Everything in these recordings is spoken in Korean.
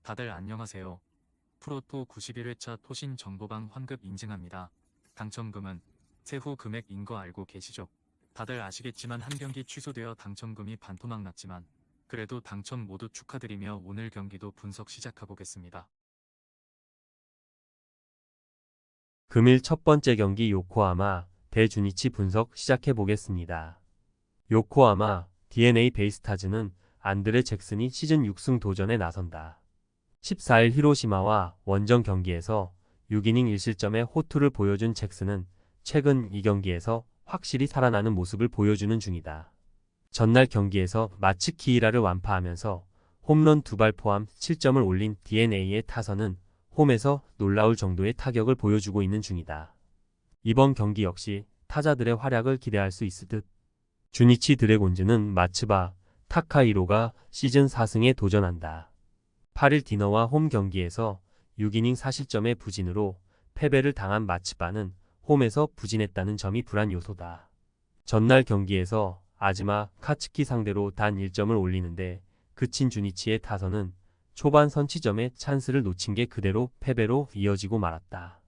다들 안녕하세요. 프로토 91회차 토신 정보방 환급 인증합니다. 당첨금은 세후 금액인 거 알고 계시죠? 다들 아시겠지만 한 경기 취소되어 당첨금이 반토막 났지만 그래도 당첨 모두 축하드리며 오늘 경기도 분석 시작해보겠습니다. 금일 첫 번째 경기 요코하마 대 주니치 분석 시작해 보겠습니다. 요코하마 DNA 베이스타즈는 안드레 잭슨이 시즌 6승 도전에 나선다. 14일 히로시마와 원정 경기에서 6이닝 1실점의 호투를 보여준 잭슨은 최근 이 경기에서 확실히 살아나는 모습을 보여주는 중이다. 전날 경기에서 마츠키히라를 완파하면서 홈런 2발 포함 7점을 올린 DNA의 타선은 홈에서 놀라울 정도의 타격을 보여주고 있는 중이다. 이번 경기 역시 타자들의 활약을 기대할 수 있을 듯. 주니치 드래곤즈는 마츠바 타카히로가 시즌 4승에 도전한다. 8일 디너와 홈 경기에서 6이닝 4실점의 부진으로 패배를 당한 마츠바는 홈에서 부진했다는 점이 불안 요소다. 전날 경기에서 아즈마 카츠키 상대로 단 1점을 올리는데 그친 주니치의 타선은 초반 선취점에 찬스를 놓친 게 그대로 패배로 이어지고 말았다.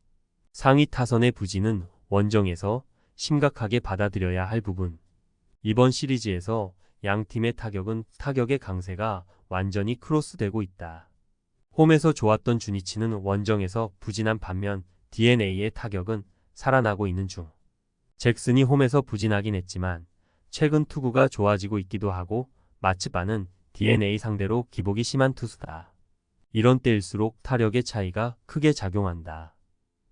상위 타선의 부진은 원정에서 심각하게 받아들여야 할 부분. 이번 시리즈에서 양 팀의 타격의 강세가 완전히 크로스되고 있다. 홈에서 좋았던 주니치는 원정에서 부진한 반면 DNA의 타격은 살아나고 있는 중. 잭슨이 홈에서 부진하긴 했지만 최근 투구가 좋아지고 있기도 하고 마츠바는 DNA 상대로 기복이 심한 투수다. 이런 때일수록 타력의 차이가 크게 작용한다.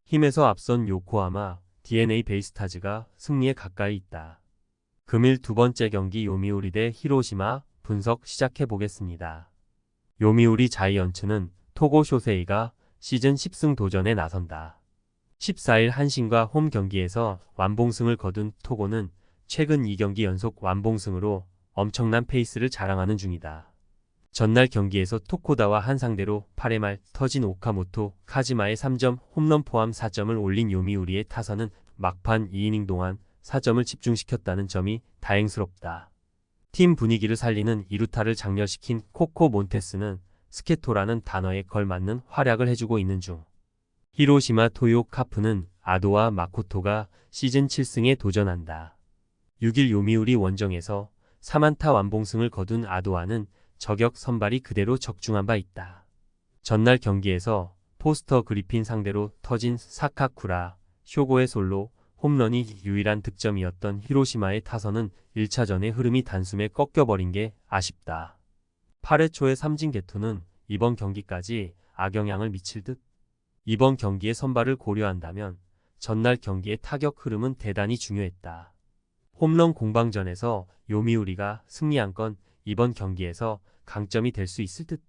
힘에서 앞선 요코하마 DNA 베이스타즈가 승리에 가까이 있다. 금일 두 번째 경기 요미우리 대 히로시마 분석 시작해 보겠습니다. 요미우리 자이언츠는 토고 쇼세이가 시즌 10승 도전에 나선다. 14일 한신과 홈 경기에서 완봉승을 거둔 토고는 최근 2경기 연속 완봉승으로 엄청난 페이스를 자랑하는 중이다. 전날 경기에서 토코다와 한 상대로 8회 말 터진 오카모토, 카지마의 3점 홈런 포함 4점을 올린 요미우리의 타선은 막판 2이닝 동안 4점을 집중시켰다는 점이 다행스럽다. 팀 분위기를 살리는 2루타를 장렬시킨 코코 몬테스는 스케토라는 단어에 걸맞는 활약을 해주고 있는 중. 히로시마 토요 카프는 아도와 마코토가 시즌 7승에 도전한다. 6일 요미우리 원정에서 3안타 완봉승을 거둔 아도와는 저격 선발이 그대로 적중한 바 있다. 전날 경기에서 포스터 그리핀 상대로 터진 사카쿠라, 쇼고의 솔로, 홈런이 유일한 득점이었던 히로시마의 타선은 1차전의 흐름이 단숨에 꺾여버린 게 아쉽다. 8회 초의 삼진 개투는 이번 경기까지 악영향을 미칠 듯. 이번 경기의 선발을 고려한다면 전날 경기의 타격 흐름은 대단히 중요했다. 홈런 공방전에서 요미우리가 승리한 건 이번 경기에서 강점이 될 수 있을 듯.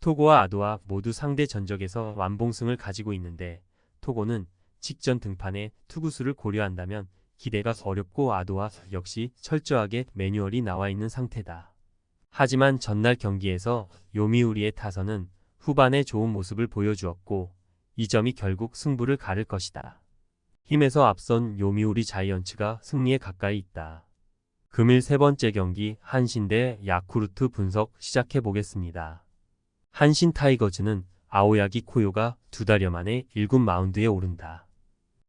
토고와 아도와 모두 상대 전적에서 완봉승을 가지고 있는데 토고는 직전 등판에 투구수를 고려한다면 기대가 어렵고 아도와 역시 철저하게 매뉴얼이 나와 있는 상태다. 하지만 전날 경기에서 요미우리의 타선은 후반에 좋은 모습을 보여주었고 이 점이 결국 승부를 가를 것이다. 힘에서 앞선 요미우리 자이언츠가 승리에 가까이 있다. 금일 세 번째 경기 한신 대 야쿠르트 분석 시작해 보겠습니다. 한신 타이거즈는 아오야기 코요가 2달여 만에 1군 마운드에 오른다.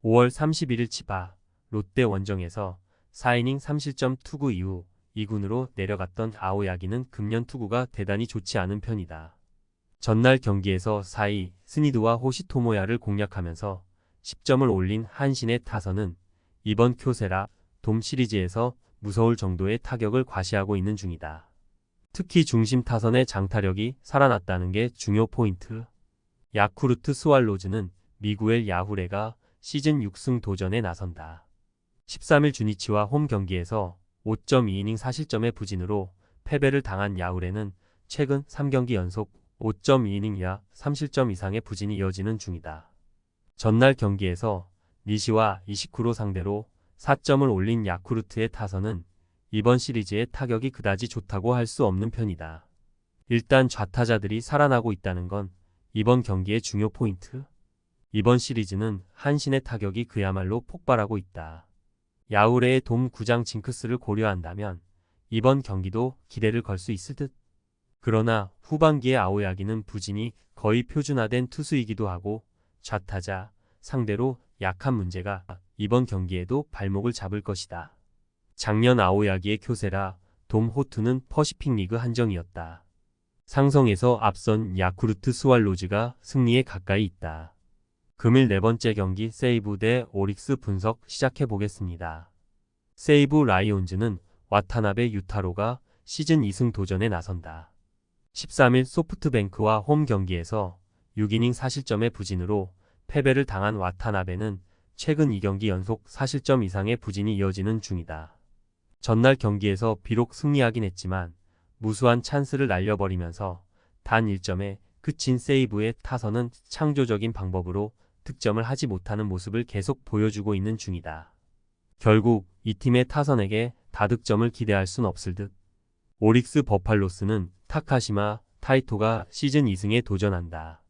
5월 31일 치바 롯데 원정에서 4이닝 3실점 투구 이후 2군으로 내려갔던 아오야기는 금년 투구가 대단히 좋지 않은 편이다. 전날 경기에서 4위 스니드와 호시토모야를 공략하면서 10점을 올린 한신의 타선은 이번 쿄세라 돔 시리즈에서 무서울 정도의 타격을 과시하고 있는 중이다. 특히 중심 타선의 장타력이 살아났다는 게 중요 포인트. 야쿠르트 스왈로즈는 미구엘 야후레가 시즌 6승 도전에 나선다. 13일 주니치와 홈 경기에서 5.2이닝 4실점의 부진으로 패배를 당한 야후레는 최근 3경기 연속 5.2이닝 이하 3실점 이상의 부진이 이어지는 중이다. 전날 경기에서 니시와 이시쿠로 상대로 4점을 올린 야쿠르트의 타선은 이번 시리즈의 타격이 그다지 좋다고 할 수 없는 편이다. 일단 좌타자들이 살아나고 있다는 건 이번 경기의 중요 포인트. 이번 시리즈는 한신의 타격이 그야말로 폭발하고 있다. 야후레의 돔 구장 징크스를 고려한다면 이번 경기도 기대를 걸 수 있을 듯. 그러나 후반기의 아오야기는 부진이 거의 표준화된 투수이기도 하고 좌타자 상대로 약한 문제가 이번 경기에도 발목을 잡을 것이다. 작년 아오야기의 쿄세라 돔 호투는 퍼시픽 리그 한정이었다. 상성에서 앞선 야쿠르트 스왈로즈가 승리에 가까이 있다. 금일 네 번째 경기 세이브 대 오릭스 분석 시작해 보겠습니다. 세이브 라이온즈는 와타나베 유타로가 시즌 2승 도전에 나선다. 13일 소프트뱅크와 홈 경기에서 6이닝 4실점의 부진으로 패배를 당한 와타나베는 최근 2경기 연속 4실점 이상의 부진이 이어지는 중이다. 전날 경기에서 비록 승리하긴 했지만 무수한 찬스를 날려버리면서 단 1점에 그친 세이브의 타선은 창조적인 방법으로 득점을 하지 못하는 모습을 계속 보여주고 있는 중이다. 결국 이 팀의 타선에게 다득점을 기대할 순 없을 듯. 오릭스 버팔로스는 타카시마 타이토가 시즌 2승에 도전한다.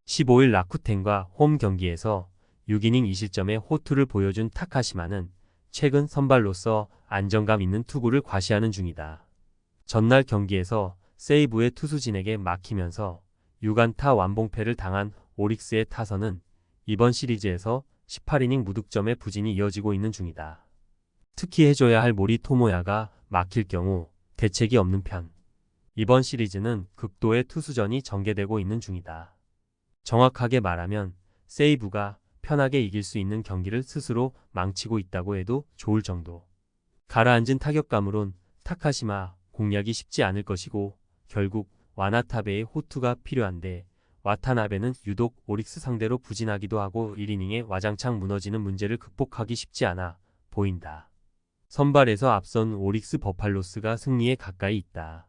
15일 라쿠텐과 홈 경기에서 6이닝 2실점의 호투를 보여준 타카시마는 최근 선발로서 안정감 있는 투구를 과시하는 중이다. 전날 경기에서 세이브의 투수진에게 막히면서 6안타 완봉패를 당한 오릭스의 타선은 이번 시리즈에서 18이닝 무득점의 부진이 이어지고 있는 중이다. 특히 해줘야 할 모리 토모야가 막힐 경우 대책이 없는 편. 이번 시리즈는 극도의 투수전이 전개되고 있는 중이다. 정확하게 말하면 세이브가 편하게 이길 수 있는 경기를 스스로 망치고 있다고 해도 좋을 정도. 가라앉은 타격감으론 타카시마 공략이 쉽지 않을 것이고 결국 와나타베의 호투가 필요한데 와타나베는 유독 오릭스 상대로 부진하기도 하고 1이닝에 와장창 무너지는 문제를 극복하기 쉽지 않아 보인다. 선발에서 앞선 오릭스 버팔로스가 승리에 가까이 있다.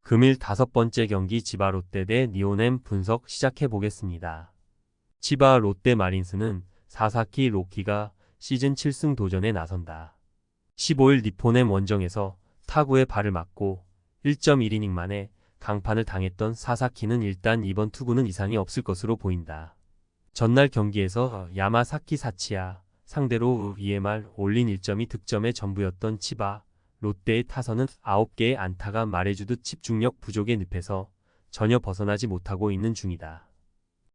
금일 5번째 경기 지바 롯데 대 니온엠 분석 시작해 보겠습니다. 치바 롯데 마린스는 사사키 로키가 시즌 7승 도전에 나선다. 15일 니폰엠 원정에서 타구에 발을 맞고 1.1이닝 만에 강판을 당했던 사사키는 일단 이번 투구는 이상이 없을 것으로 보인다. 전날 경기에서 야마사키 사치야 상대로 EMR 올린 1점이 득점의 전부였던 치바 롯데의 타선은 9개의 안타가 말해주듯 집중력 부족의 늪에서 전혀 벗어나지 못하고 있는 중이다.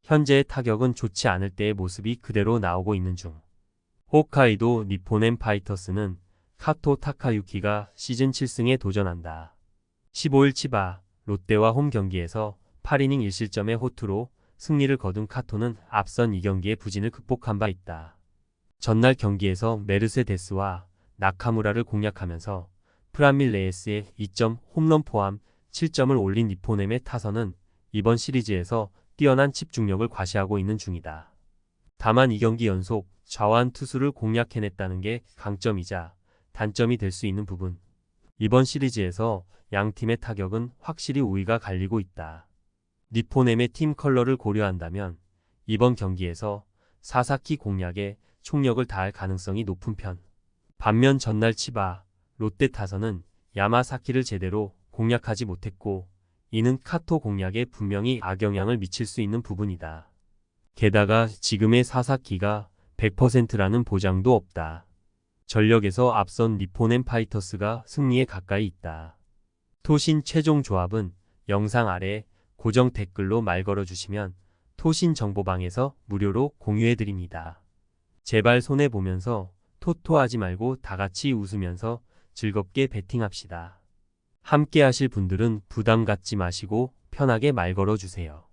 현재의 타격은 좋지 않을 때의 모습이 그대로 나오고 있는 중. 홋카이도 니폰엠 파이터스는 카토 타카유키가 시즌 7승에 도전한다. 15일 치바 롯데와 홈 경기에서 8이닝 1실점의 호투로 승리를 거둔 카토는 앞선 2경기의 부진을 극복한 바 있다. 전날 경기에서 메르세데스와 나카무라를 공략하면서 프란밀 레이스의 2점 홈런 포함 7점을 올린 니폰엠의 타선은 이번 시리즈에서 뛰어난 집중력을 과시하고 있는 중이다. 다만 2경기 연속 좌완 투수를 공략해냈다는 게 강점이자 단점이 될 수 있는 부분. 이번 시리즈에서 양 팀의 타격은 확실히 우위가 갈리고 있다. 니폰엠의 팀 컬러를 고려한다면 이번 경기에서 사사키 공략에 총력을 다할 가능성이 높은 편. 반면 전날 치바 롯데 타선은 야마사키를 제대로 공략하지 못했고 이는 카토 공략에 분명히 악영향을 미칠 수 있는 부분이다. 게다가 지금의 사사키가 100%라는 보장도 없다. 전력에서 앞선 니폰엠 파이터스가 승리에 가까이 있다. 토신 최종 조합은 영상 아래 고정 댓글로 말 걸어주시면 토신 정보방에서 무료로 공유해드립니다. 제발 손해보면서 토토하지 말고 다같이 웃으면서 즐겁게 베팅합시다. 함께 하실 분들은 부담 갖지 마시고 편하게 말 걸어주세요.